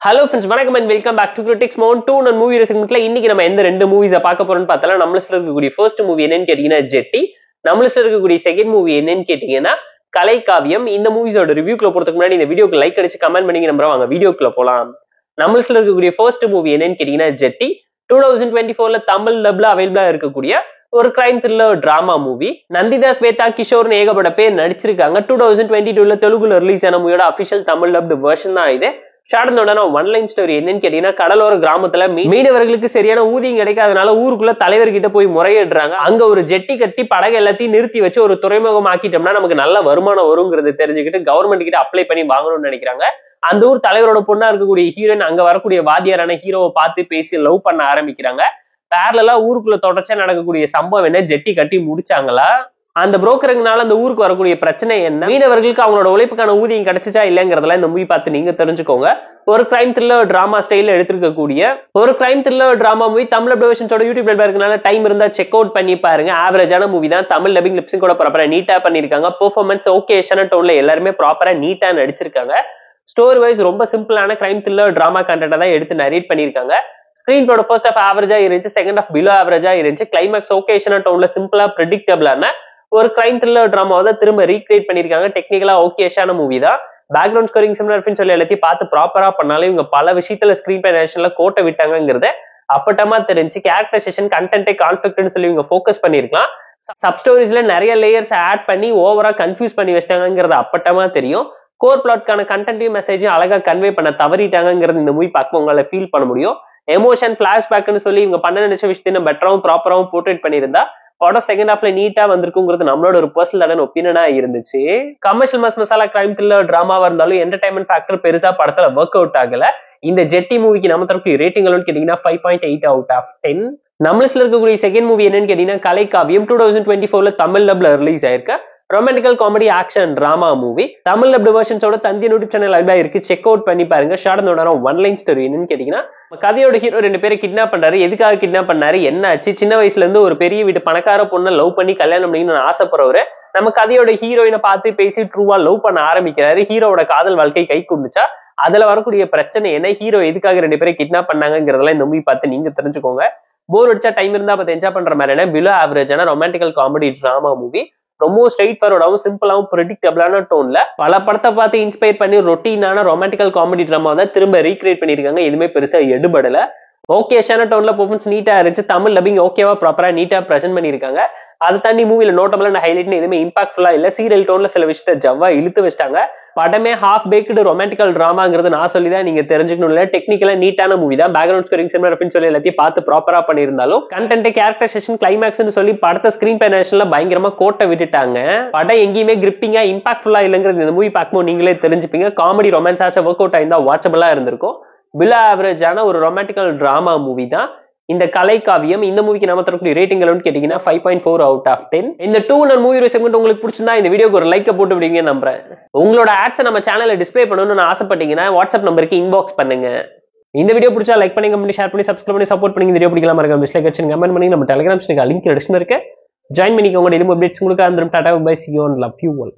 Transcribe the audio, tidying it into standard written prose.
Hello friends, வணக்கம் and welcome back to Critics Mount 2 and movie segmentல இன்னைக்கு நம்ம எந்த ரெண்டு மூவிஸை பார்க்க போறோம்னு பார்த்தா நம்மள இருக்கக்கூடிய ஃபர்ஸ்ட் மூவி என்னன்னு கேட்டீங்கன்னா ஜெட்டி, நம்மள இருக்கக்கூடிய செகண்ட் மூவி என்னன்னு கேட்டீங்கன்னா கலைக்காவியம். இந்த மூவிஸோட ரிவ்யூக்குள்ள போறதுக்கு முன்னாடி இந்த வீடியோக்கு லைக் அடிச்சு கமெண்ட் பண்ணி நம்புறோம். வாங்க வீடியோக்குள்ள போலாம். நம்மள இருக்கக்கூடிய ஃபர்ஸ்ட் மூவி என்னன்னு கேட்டீங்கன்னா ஜெட்டி. 2024ல தமிழ் டப்ல அவைலபிளா இருக்கக்கூடிய ஒரு crime thriller drama movie. Nandita, Shweta, கிஷோர்னு ஏகப்பட்ட பேர் நடிச்சிருக்காங்க. 2022ல தெலுங்குல ரிலீஸ் ஆன மூவியோட அபிஷியல் தமிழ் டப்டு வெர்ஷன் தான் இது. ஷார்ட்னோட ஒன்லைன் ஸ்டோரி என்னன்னு கேட்டீங்கன்னா, கடலோர கிராமத்துல மீனவர்களுக்கு சரியான ஊதியம் கிடைக்காதனால ஊருக்குள்ள தலைவர்கிட்ட போய் முறையிடுறாங்க. அங்க ஒரு ஜெட்டி கட்டி படகு எல்லாத்தையும் நிறுத்தி வச்சு ஒரு துறைமுகம் ஆக்கிட்டோம்னா நமக்கு நல்ல வருமானம் வருங்கிறது தெரிஞ்சுக்கிட்டு கவர்மெண்ட் கிட்ட அப்ளை பண்ணி வாங்கணும்னு நினைக்கிறாங்க. அந்த ஊர் தலைவரோட பொண்ணா இருக்கக்கூடிய ஹீரோயின் அங்க வரக்கூடிய வாத்தியாரான ஹீரோவை பார்த்து பேசி லவ் பண்ண ஆரம்பிக்கிறாங்க. பேரலா ஊருக்குள்ள தொடர்ச்சியா நடக்கக்கூடிய சம்பவம் என்ன, ஜெட்டி கட்டி முடிச்சாங்களா, அந்த புரோக்கருங்கனால அந்த ஊருக்கு வரக்கூடிய பிரச்சனை என்ன, மீனவர்களுக்கு அவங்களோட உழைப்புக்கான ஊதியம் கிடைச்சிச்சா இல்லங்கிறதெல்லாம் இந்த மூவி பார்த்து நீங்க தெரிஞ்சுக்கோங்க. ஒரு கிரைம் த்ரில்லர் டிராமா ஸ்டைல எடுத்திருக்கக்கூடிய ஒரு crime thriller drama movie. Tamil டப்டேஷனோட யூடியூப் இருக்கனால டைம் இருந்தா செக் அவுட் பண்ணி பாருங்க. ஆவரேஜான மூவி தான். தமிழ் டப்பிங் லிப்ஸிங் கூட ப்ராப்பரா நீட்டா பண்ணிருக்காங்க. பெர்ஃபார்மன்ஸ் ஓகே, டோன்ல எல்லாருமே ப்ராப்பரா நீட்டா நடிச்சிருக்காங்க. ஸ்டோரி வைஸ் ரொம்ப சிம்பிளான கிரைம் த்ரில்லர் டிராமா கண்டென்ட் தான் எடுத்து நரேட் பண்ணிருக்காங்க. ஸ்கிரீன் பிளேயோட ஃபர்ஸ்ட் ஹாஃப் ஆவரேஜா இருந்துச்சு, செகண்ட் ஹாஃப் பிலோ ஆவரேஜா இருந்துச்சு. கிளைமேக்ஸ் ஓகே, டோன்ல சிம்பிளா ப்ரெடிக்டபிளான ஒரு கிரைம் த்ரில்லர் டிராமாவை தான் திரும்ப ரீக்ரியேட் பண்ணிருக்காங்க. டெக்னிக்கலா ஓகேஷான மூவி தான். பேக்ரவுண்ட் ஸ்கோரிங் சிமிலர் சொல்லி எல்லாத்தையும் பார்த்து ப்ராப்பரா பண்ணாலும் இவங்க பல விஷயத்துல ஸ்கிரீன் பிளே கோட்டை விட்டாங்கிறத அப்பட்டமா தெரிஞ்சு. கேரக்டரைசேஷன், கண்டென்ட், கான்ஃபிளிக்ட்னு சொல்லி இவங்க ஃபோக்கஸ் பண்ணிருக்கலாம். சப் ஸ்டோரிஸ்ல நிறைய லேயர்ஸ் ஆட் பண்ணி ஓவரா கன்ஃபியூஸ் பண்ணி வச்சிட்டாங்கிறது அப்பட்டமா தெரியும். கோர் பிளாட்கான கண்டென்ட்டையும் மெசேஜையும் அழகா கன்வே பண்ண தவறிட்டாங்கிறது இந்த மூவி பார்க்க உங்களால ஃபீல் பண்ண முடியும். எமோஷன், பிளாஷ்பேக்னு சொல்லி இவங்க பண்ண நினைச்ச விஷயத்தையும் பெட்டராவும் ப்ராப்பராவும் போர்ட்ரேட் பண்ணியிருந்தா படம் செகண்ட் ஹாஃப்ல நீட்டா வந்திருக்குங்கிறது நம்மளோட ஒரு பர்சனலான ஒப்பீனியனா இருந்துச்சு. கமர்ஷியல் மசாலா கிரைம் த்ரில்லர் டிராமாவா இருந்தாலும் என்டர்டைன்மெண்ட் ஃபேக்டர் பெருசா படத்துல ஒர்க் அவுட் ஆகல. இந்த ஜெட்டி மூவிக்கு நம்ம தரப்பு ரேட்டிங் கேட்டீங்கன்னா 5.8 out of 10. நம்மள இருக்கக்கூடிய செகண்ட் மூவி என்னன்னு கேட்டீங்கன்னா கலைக்காவியம். 2024ல தமிழ் டப்ல ரிலீஸ் ஆயிருக்க romantical comedy action drama movie. Tamil dubbed வெர்ஷன்ஸோட தந்தி யூடியூப் சேனல் அவைலபிளா இருக்கு, செக் அவுட் பண்ணி பாருங்க. ஷார்ட்னோட ஒன்லைன் ஸ்டோரி என்னன்னு கேட்டீங்கன்னா, கதையோட ஹீரோ ரெண்டு பேரை கிட்னாப் பண்றாரு. எதுக்காக கிட்னாப் பண்ணாரு, என்ன ஆச்சு, சின்ன வயசுல இருந்து ஒரு பெரிய வீட்டு பணக்கார பொண்ணை லவ் பண்ணி கல்யாணம் பண்ணிக்கணும்னு ஆசைப்படுறவரு நம்ம கதையோட ஹீரோயினை பார்த்து பேசி ட்ரூவா லவ் பண்ண ஆரம்பிக்கிறாரு. ஹீரோட காதல் வாழ்க்கை கை குண்டுச்சா, அதுல வரக்கூடிய பிரச்சனை என்ன, ஹீரோ எதுக்காக ரெண்டு பேரை கிட்னாப் பண்ணாங்கிறதெல்லாம் இந்த மூவி பார்த்து நீங்க தெரிஞ்சுக்கோங்க. போர் அடிச்சா டைம் இருந்தா பார்த்து என்ஜாய் பண்ற மாதிரியான பிலோ ஆவரேஜான ரொமான்டிக்கல் காமெடி டிராமா மூவி. ரொம்ப ஸ்ட்ரெயிட் ஃபார்வர்டாவும் சிம்பிளாவும் ப்ரெடிக்டபிளான டோன்ல பல படத்தை பார்த்து இன்ஸ்பயர் பண்ணி ரொட்டீனான ரொமான்டிக்கல் காமெடி டிராமா தான் திரும்ப ரீக்ரியேட் பண்ணிருக்காங்க. எதுவுமே பெருசா எடுபடல. ஓகேஷான டோன்ல பெர்ஃபார்மன்ஸ் நீட்டா இருந்துச்சு. தமிழ் டப்பிங் ஓகேவா ப்ராப்பரா நீட்டா பிரசென்ட் பண்ணிருக்காங்க. அதை தாண்டி மூவில நோட்டபிளான ஹைலைட்னு எதுவுமே இம்பாக்ட்ஃபுல்லா இல்ல. சீரியல் டோன்ல சில விஷயத்த ஜவ்வா இழுத்து வச்சிட்டாங்க. படமே ஹாஃப் பேக்டு ரொமான்டிக்கல் டிராமாங்கிறது நான் சொல்லிதான் நீங்க தெரிஞ்சுக்கணும் இல்ல. டெக்னிக்கலா நீட்டான மூவி தான். பேக்ரவுண்ட் ஸ்கோரிங் சிமிலர் சொல்லி எல்லாத்தையும் பார்த்து ப்ராப்பரா பண்ணியிருந்தாலும் கண்டென்ட், கேரக்டரைசேஷன், கிளைமேக்ஸ் சொல்லி படத்தை ஸ்கிரீன் பிளே பயங்கரமா கோட்டை விட்டுட்டாங்க. படம் எங்கேயுமே கிரிப்பிங்கா இம்பாக்ட்ஃபுல்லா இல்லைங்கிறது இந்த மூவி பார்க்கும்போது நீங்களே தெரிஞ்சுப்பீங்க. காமெடி ரொமான்ஸ் ஆச்சா ஒர்க் அவுட் ஆயிருந்தா வாட்சபிளா இருந்திருக்கும். பிலோ ஆவரேஜான ஒரு ரொமான்டிக்கல் டிராமா மூவி தான் இந்த கலைக்காவியம். இந்த மூவிக்கு நம்ம தரக்கூடிய ரேட்டிங் கேட்டீங்கன்னா 5.4 out of 10. இந்த 2 மூவி செக்மெண்ட் உங்களுக்கு பிடிச்சிருந்தா இந்த வீடியோக்கு ஒரு லைக் போட்டு விடுவீங்க நம்புறேன். உங்களோட ஆட்ஸை நம்ம சேனல்ல டிஸ்பிளே பண்ணணும்னு ஆசைப்பட்டீங்கன்னா வாட்ஸ்அப் நம்பருக்கு இன்பாக்ஸ் பண்ணுங்க. இந்த வீடியோ பிடிச்சா லைக் பண்ணி, கமெண்ட், ஷேர் பண்ணி, சப்ஸ்கிரைப் பண்ணி சப்போர்ட் பண்ணி. இந்த வீடியோ பிடிக்கலாம் மறக்காம டிஸ்லைக் அடிச்சு கமெண்ட் பண்ணி நம்ம டெலிகிராம் லிங்க் டிஸ்கிரிப்ஷன்ல இருக்கு. ஜாயின் பண்ணிக்கோங்க. டெய்லி அப்டேட்ஸ் உங்களுக்கு அந்த tata bye, see you and love you all.